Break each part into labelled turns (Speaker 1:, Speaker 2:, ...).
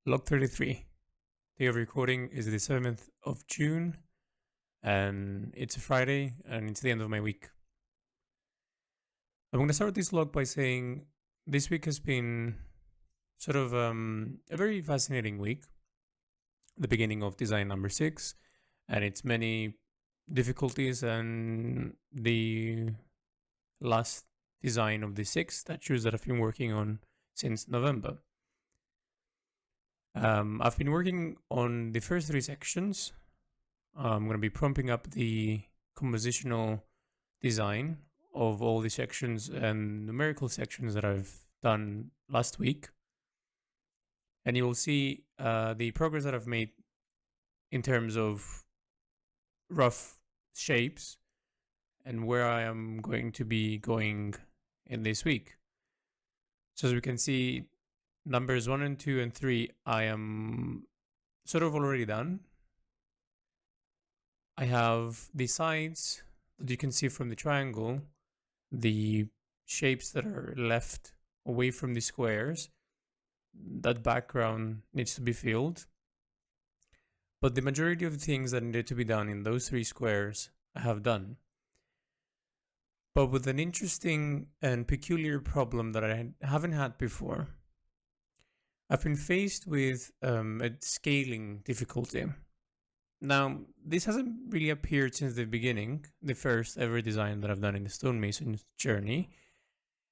Speaker 1: Log 33. Day of recording is the 7th of June, and it's a Friday, and it's the end of my week. I'm going to start this log by saying this week has been sort of a very fascinating week, the beginning of design number 6, and its many difficulties, and the last design of the 6 statues that I've been working on since November. I've been working on the first 3 sections. I'm going to be prompting up the compositional design of all the sections and numerical sections that I've done last week. And you will see the progress that I've made in terms of rough shapes and where I am going to be going in this week. So as we can see, numbers 1 and 2 and 3, I am sort of already done. I have the sides that you can see from the triangle, the shapes that are left away from the squares. That background needs to be filled. But the majority of the things that needed to be done in those 3 squares, I have done. But with an interesting and peculiar problem that I haven't had before. I've been faced with a scaling difficulty. Now, this hasn't really appeared since the beginning, the first ever design that I've done in the Stonemason journey.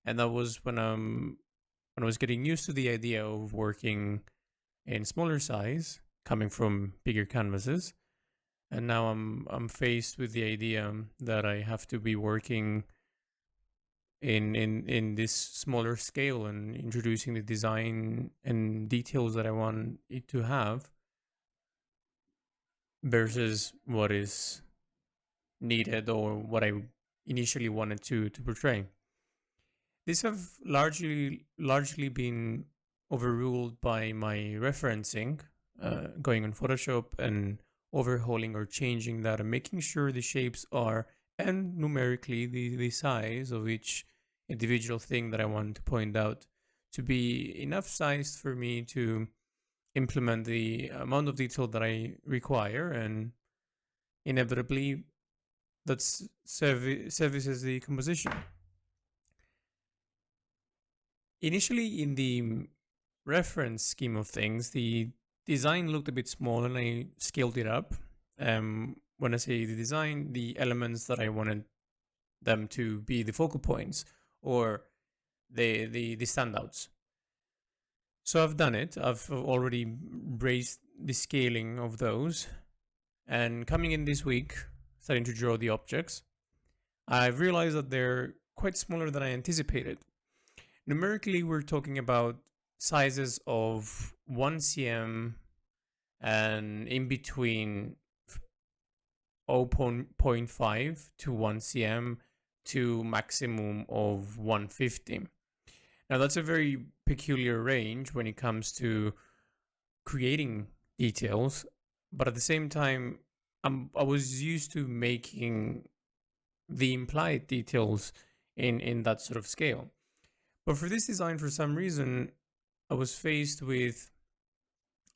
Speaker 1: And that was when I was getting used to the idea of working in smaller size, coming from bigger canvases. And now I'm faced with the idea that I have to be working in this smaller scale and introducing the design and details that I want it to have versus what is needed or what I initially wanted to portray. These have largely been overruled by my referencing, going on Photoshop and overhauling or changing that and making sure the shapes are, and numerically the size of each individual thing that I want to point out to be enough sized for me to implement the amount of detail that I require, and inevitably that services the composition. Initially, in the reference scheme of things, the design looked a bit small and I scaled it up. When I say the design, the elements that I wanted them to be the focal points or the standouts. So I've done it. I've already raised the scaling of those. And coming in this week, starting to draw the objects, I've realized that they're quite smaller than I anticipated. Numerically, we're talking about sizes of 1 cm and in between 0.5 to 1 cm to maximum of 150. Now that's a very peculiar range when it comes to creating details, but at the same time, I was used to making the implied details in that sort of scale. But for this design, for some reason, I was faced with,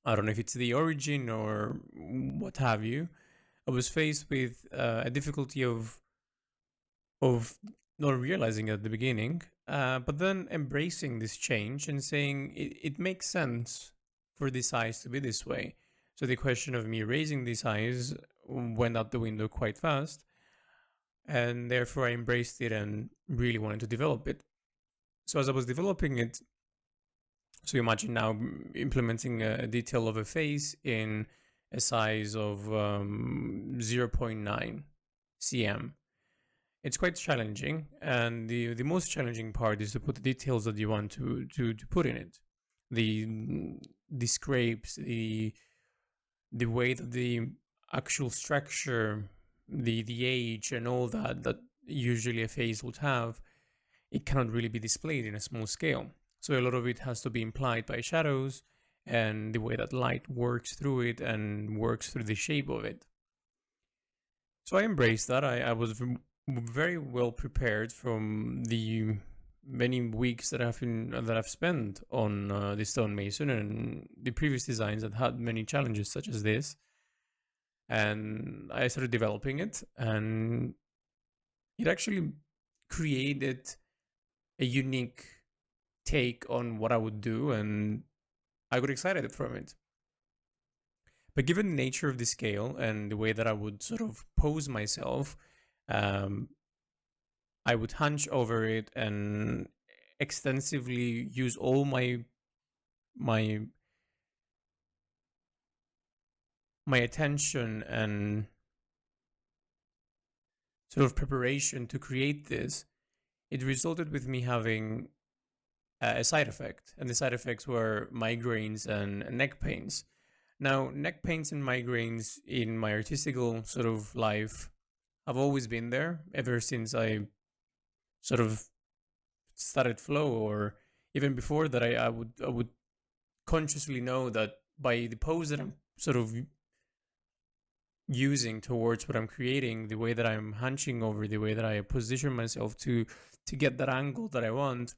Speaker 1: I don't know if it's the origin or what have you, I was faced with a difficulty of not realizing at the beginning, but then embracing this change and saying it makes sense for the size to be this way. So the question of me raising the size went out the window quite fast, and therefore I embraced it and really wanted to develop it. So as I was developing it, so you imagine now implementing a detail of a face in a size of 0.9 cm. It's quite challenging, and the most challenging part is to put the details that you want to put in it. The scrapes, the way that the actual structure, the age and all that usually a face would have, it cannot really be displayed in a small scale. So a lot of it has to be implied by shadows and the way that light works through it and works through the shape of it. So I embraced that. I was very well prepared from the many weeks that I've spent on the stonemason and the previous designs that had many challenges such as this, and I started developing it, and it actually created a unique take on what I would do, and I got excited from it. But given the nature of the scale and the way that I would sort of pose myself, um, I would hunch over it and extensively use all my my attention and sort of preparation to create this. It resulted with me having a side effect, and the side effects were migraines and neck pains. Now, neck pains and migraines in my artistical sort of life have always been there ever since I sort of started flow, or even before that. I would consciously know that by the pose that I'm sort of using towards what I'm creating, the way that I'm hunching over, the way that I position myself to get that angle that I want,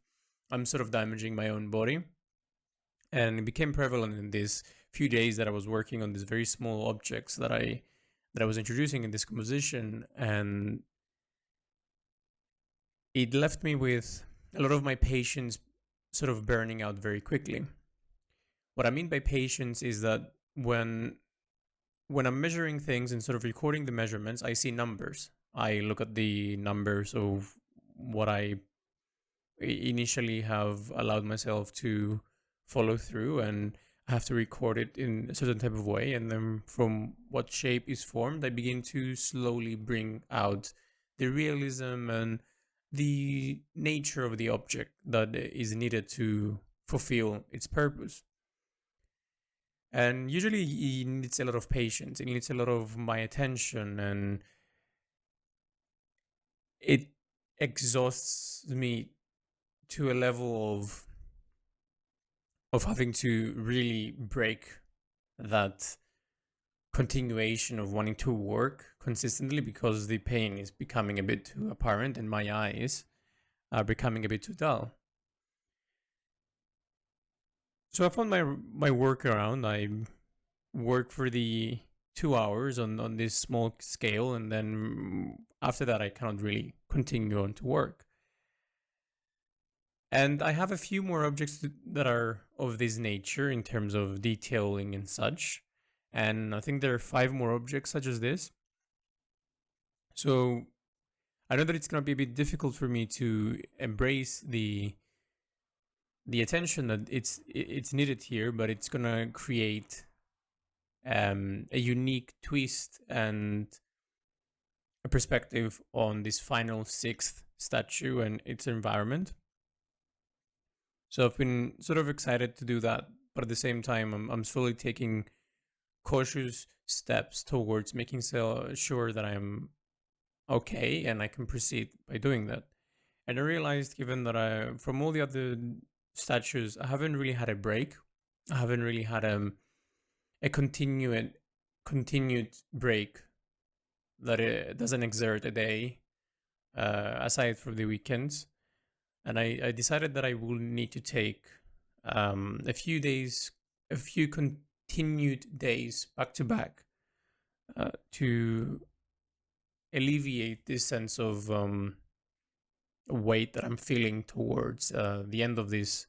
Speaker 1: I'm sort of damaging my own body. And it became prevalent in these few days that I was working on these very small objects that I was introducing in this composition, and it left me with a lot of my patience sort of burning out very quickly. What I mean by patience is that when I'm measuring things and sort of recording the measurements, I see numbers. I look at the numbers of what I initially have allowed myself to follow through, and I have to record it in a certain type of way. And then from what shape is formed, I begin to slowly bring out the realism and the nature of the object that is needed to fulfill its purpose. And usually it needs a lot of patience, it needs a lot of my attention, and it exhausts me to a level of having to really break that continuation of wanting to work consistently, because the pain is becoming a bit too apparent and my eyes are becoming a bit too dull. So I found my workaround. I work for the 2 hours on this small scale, and then after that I cannot really continue on to work. And I have a few more objects that are of this nature in terms of detailing and such. And I think there are 5 more objects such as this. So I know that it's going to be a bit difficult for me to embrace the attention that it's needed here, but it's going to create a unique twist and a perspective on this final 6th statue and its environment. So I've been sort of excited to do that, but at the same time, I'm slowly taking cautious steps towards making sure that I'm okay and I can proceed by doing that. And I realized, given that from all the other statues, I haven't really had a break. I haven't really had a continued break that it doesn't exert a day, aside from the weekends. And I decided that I will need to take a few continued days back to back to alleviate this sense of weight that I'm feeling towards the end of these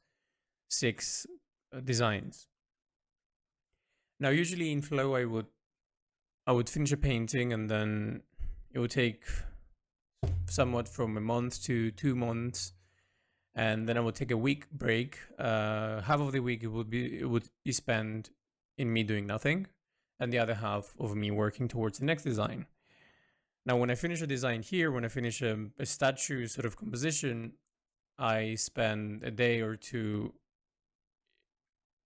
Speaker 1: 6 designs. Now, usually in flow, I would finish a painting, and then it would take somewhat from a month to 2 months, and then I would take a week break. Half of the week it would be spent in me doing nothing, and the other half of me working towards the next design. Now, when I finish a design here, when I finish a statue sort of composition, I spend a day or two,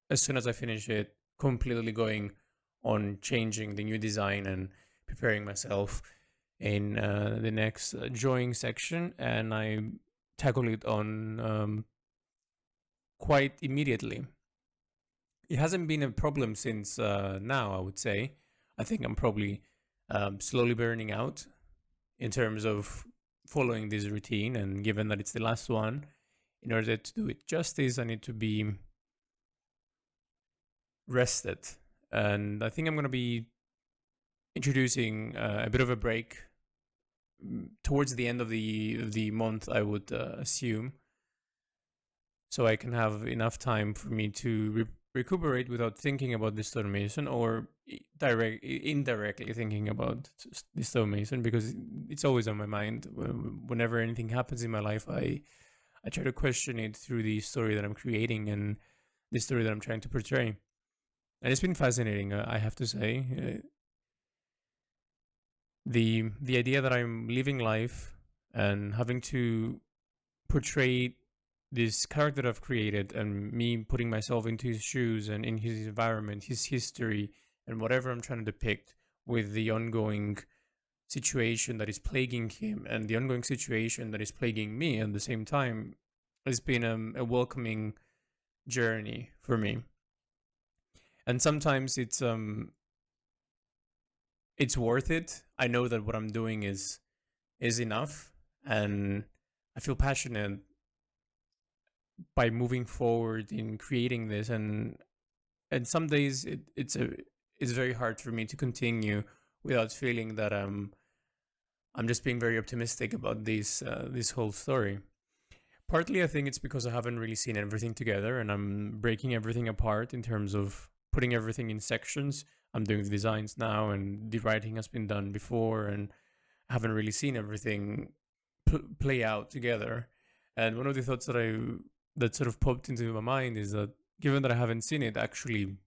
Speaker 1: as soon as I finish it, completely going on changing the new design and preparing myself in the next drawing section, and I tackle it on quite immediately. It hasn't been a problem since now, I would say. I think I'm probably slowly burning out in terms of following this routine, and given that it's the last one, in order to do it justice, I need to be rested. And I think I'm going to be introducing a bit of a break towards the end of the month, I would assume, so I can have enough time for me to recuperate without thinking about the Stonemason, or indirectly thinking about the Stonemason, because it's always on my mind. Whenever anything happens in my life, I try to question it through the story that I'm creating and the story that I'm trying to portray. And it's been fascinating, I have to say. The idea that I'm living life and having to portray this character I've created, and me putting myself into his shoes and in his environment, his history, and whatever I'm trying to depict, with the ongoing situation that is plaguing him and the ongoing situation that is plaguing me at the same time, has been a welcoming journey for me. And sometimes it's worth it. I know that what I'm doing is enough, and I feel passionate by moving forward in creating this. And some days it's very hard for me to continue without feeling that I'm just being very optimistic about this whole story. Partly I think it's because I haven't really seen everything together, and I'm breaking everything apart in terms of putting everything in sections. I'm doing the designs now, and the writing has been done before, and I haven't really seen everything play out together. And one of the thoughts that sort of popped into my mind is that, given that I haven't seen it actually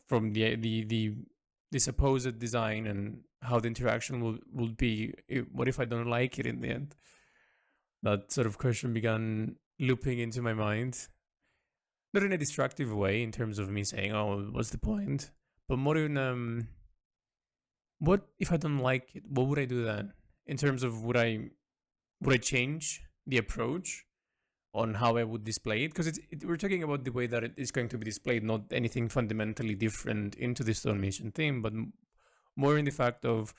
Speaker 1: from the supposed design and how the interaction will be, what if I don't like it in the end? That sort of question began looping into my mind, not in a destructive way in terms of me saying, "Oh, what's the point?" but more in what if I don't like it? What would I do then? In terms of would I change the approach on how I would display it? Because we're talking about the way that it is going to be displayed, not anything fundamentally different into the Stonemason theme, but more in the fact of,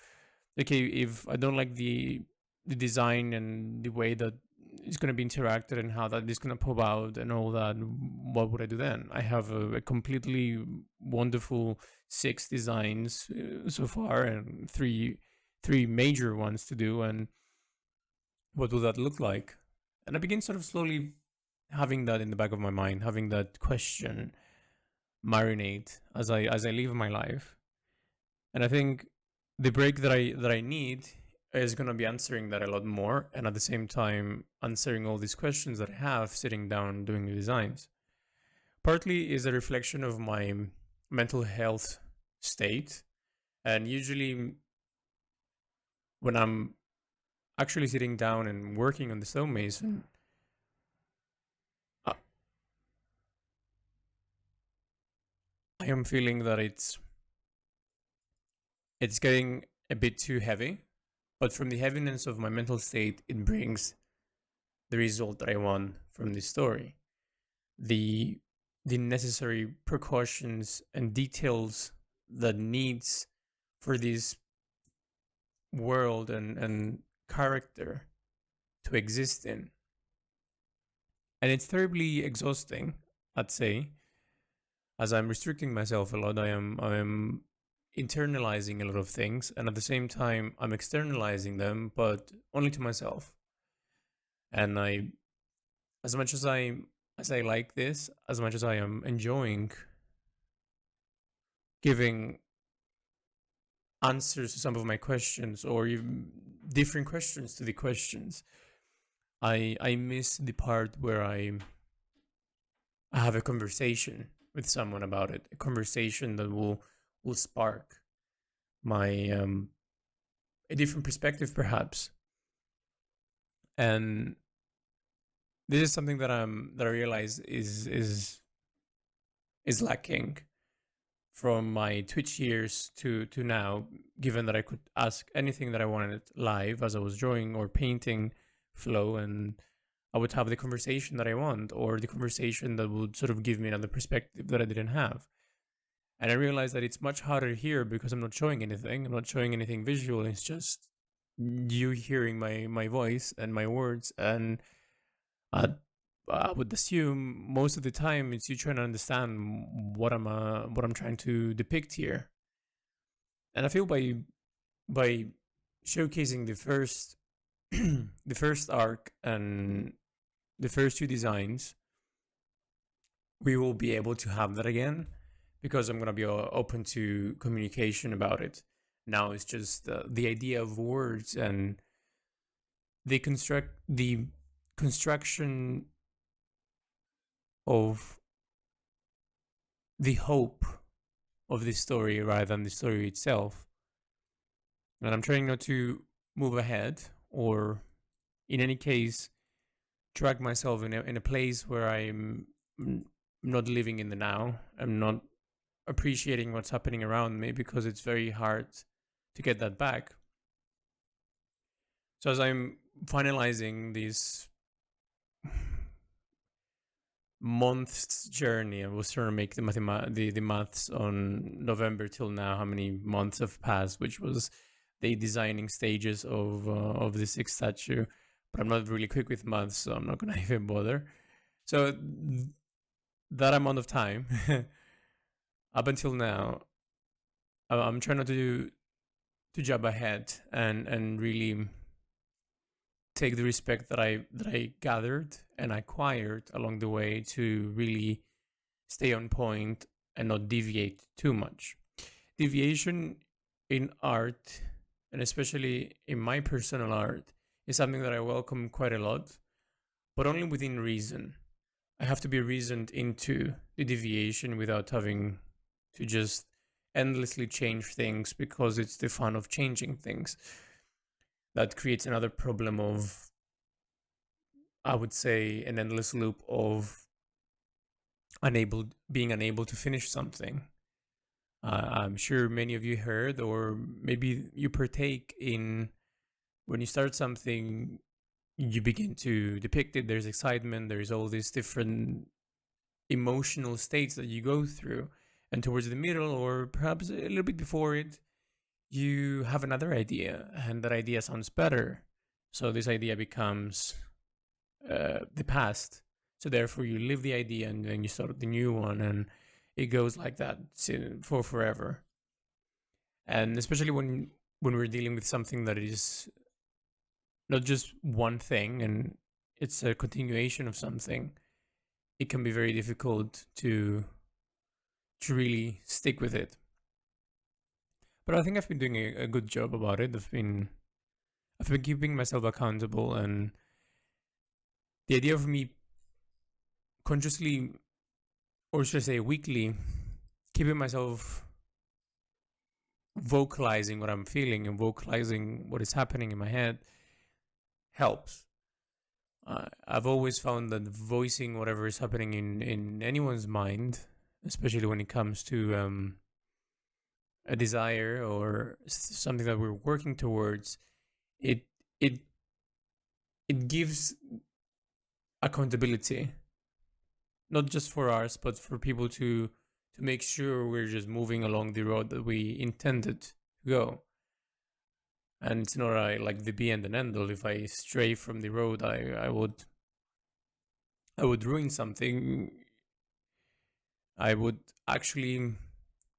Speaker 1: okay, if I don't like the design and the way that it's going to be interacted and how that is going to pop out and all that, what would I do then? I have a completely wonderful 6 designs so far, and three major ones to do, and what will that look like? And I begin sort of slowly having that in the back of my mind, having that question marinate as I live my life. And I think the break that I need is going to be answering that a lot more, and at the same time answering all these questions that I have sitting down doing the designs. Partly is a reflection of my mental health state, and usually when I'm actually sitting down and working on the Stonemason, I am feeling that it's getting a bit too heavy, but from the heaviness of my mental state, it brings the result that I want from this story. The necessary precautions and details that needs for this world and character to exist in. And it's terribly exhausting, I'd say. As I'm restricting myself a lot, I am internalizing a lot of things, and at the same time I'm externalizing them, but only to myself. And as much as I like this, as much as I am enjoying giving answers to some of my questions, or even different questions to the questions, I miss the part where I have a conversation with someone about it, a conversation that will spark my a different perspective perhaps. And this is something that I realize is lacking from my Twitch years to now, given that I could ask anything that I wanted live as I was drawing or painting flow, and I would have the conversation that I want, or the conversation that would sort of give me another perspective that I didn't have. And I realized that it's much harder here because I'm not showing anything. I'm not showing anything visual. It's just you hearing my voice and my words. And I would assume most of the time it's you trying to understand what I'm trying to depict here. And I feel by showcasing the first the first arc and the first two designs, we will be able to have that again, because I'm gonna be open to communication about it. Now it's just the idea of words and the construction of the hope of the story rather than the story itself. And I'm trying not to move ahead, or in any case drag myself in a place where I'm not living in the now. I'm not appreciating what's happening around me, because it's very hard to get that back. So as I'm finalizing this month's journey, I was trying to make the maths on November till now, how many months have passed, which was the designing stages of the sixth statue. But I'm not really quick with maths, so I'm not gonna even bother. So that amount of time up until now, I'm trying not to jump ahead and really take the respect that I gathered and acquired along the way to really stay on point and not deviate too much. Deviation in art, and especially in my personal art, is something that I welcome quite a lot, but only within reason. I have to be reasoned into the deviation without having to just endlessly change things because it's the fun of changing things. That creates another problem of, I would say, an endless loop of being unable to finish something. I'm sure many of you heard, or maybe you partake in, when you start something, you begin to depict it. There's excitement. There's all these different emotional states that you go through. And towards the middle, or perhaps a little bit before it, you have another idea, and that idea sounds better. So this idea becomes the past. So therefore, you leave the idea and then you start the new one, and it goes like that for forever. And especially when we're dealing with something that is not just one thing and it's a continuation of something, it can be very difficult to really stick with it. But I think I've been doing a good job about it. I've been keeping myself accountable, and the idea of me consciously, or should I say weekly, keeping myself vocalizing what I'm feeling and vocalizing what is happening in my head helps. I've always found that voicing whatever is happening in anyone's mind, especially when it comes to a desire or something that we're working towards, it gives accountability, not just for us, but for people to make sure we're just moving along the road that we intended to go. And it's not like the be and end all. If I stray from the road, I would ruin something. I would actually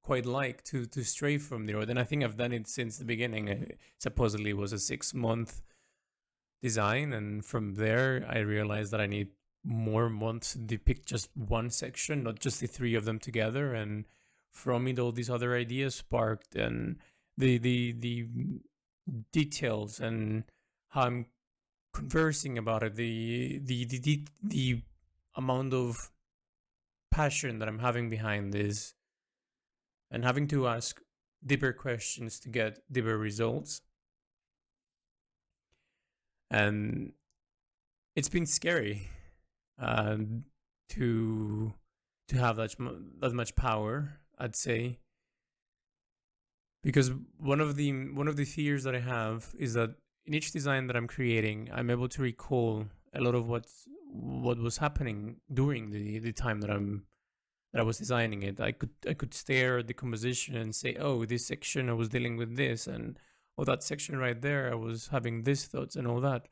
Speaker 1: quite like to stray from the road, and I think I've done it since the beginning. Supposedly it was a 6-month design, and from there I realized that I need more months to depict just one section, not just the three of them together. And from it, all these other ideas sparked, and the details and how I'm conversing about it, the amount of passion that I'm having behind this, and having to ask deeper questions to get deeper results. And it's been scary to have that much power, I'd say, because one of the fears that I have is that in each design that I'm creating, I'm able to recall a lot of what was happening during the time that I was designing it. I could stare at the composition and say, oh, this section I was dealing with this, and oh, that section right there I was having this thoughts and all that.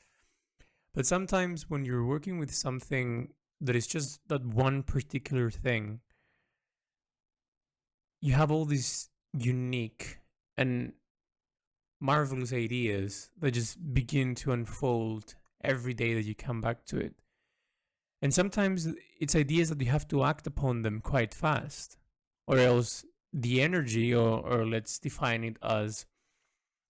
Speaker 1: But sometimes when you're working with something that is just that one particular thing, you have all these unique and marvelous ideas that just begin to unfold every day that you come back to it. And sometimes it's ideas that you have to act upon them quite fast, or else the energy, or let's define it as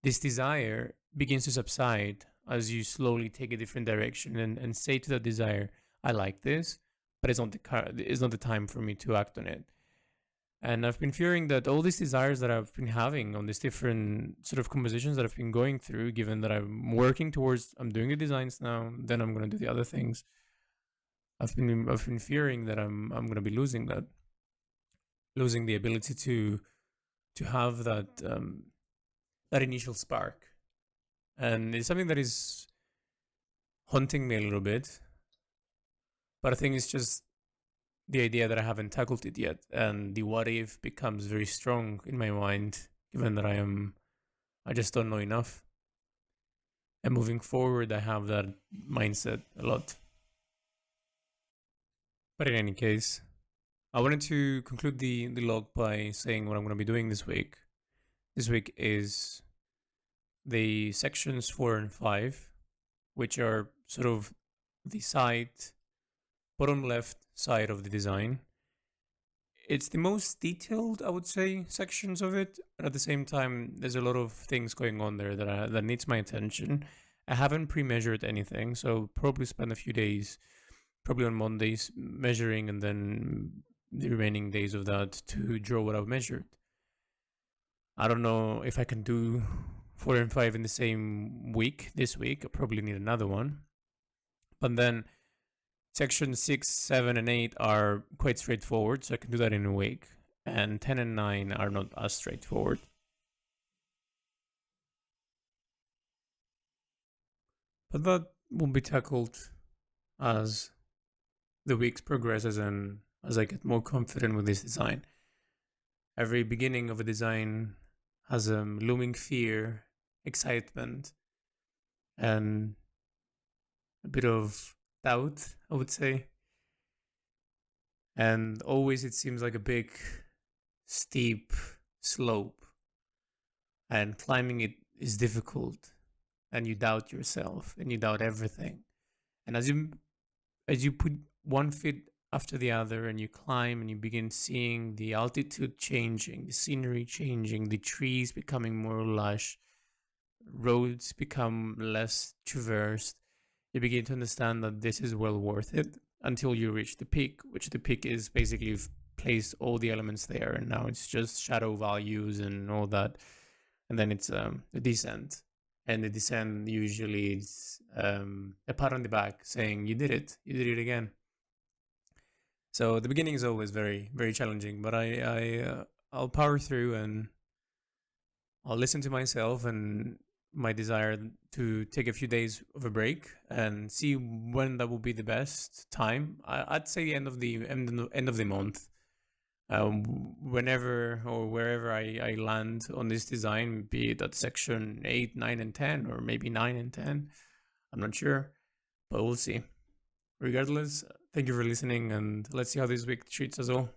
Speaker 1: this desire, begins to subside as you slowly take a different direction and say to that desire, I like this, but it's not the time for me to act on it. And I've been fearing that all these desires that I've been having on these different sort of compositions that I've been going through, given that I'm working towards, I'm doing the designs now, then I'm going to do the other things. I've been fearing that I'm going to be losing that, losing the ability to have that initial spark, and it's something that is haunting me a little bit. But I think it's just the idea that I haven't tackled it yet, and the what if becomes very strong in my mind, given that I just don't know enough. And moving forward, I have that mindset a lot. But in any case, I wanted to conclude the log by saying what I'm going to be doing this week. This week is the sections 4 and 5, which are sort of the bottom left side of the design. It's the most detailed, I would say, sections of it, but at the same time, there's a lot of things going on there that needs my attention. I haven't pre-measured anything, so probably spend a few days, probably on Mondays, measuring, and then the remaining days of that to draw what I've measured. I don't know if I can do 4 and 5 in the same week this week. I probably need another one. But then section 6, 7, and 8 are quite straightforward, so I can do that in a week. And 10 and 9 are not as straightforward. But that will be tackled as the weeks progresses and as I get more confident with this design. Every beginning of a design has a looming fear, excitement, and a bit of doubt, I would say. And always it seems like a big, steep slope, and climbing it is difficult, and you doubt yourself, and you doubt everything. And as you put one foot after the other, and you climb, and you begin seeing the altitude changing, the scenery changing, the trees becoming more lush, roads become less traversed, you begin to understand that this is well worth it, until you reach the peak, which the peak is basically you've placed all the elements there, and now it's just shadow values and all that. And then it's a descent. And the descent usually is a pat on the back saying, you did it again. So the beginning is always very, very challenging, but I'll power through, and I'll listen to myself and my desire to take a few days of a break and see when that will be the best time. I'd say end of the month. Whenever or wherever I land on this design, be it at section 8, 9, and 10, or maybe 9 and 10, I'm not sure, but we'll see. Regardless, thank you for listening, and let's see how this week treats us all.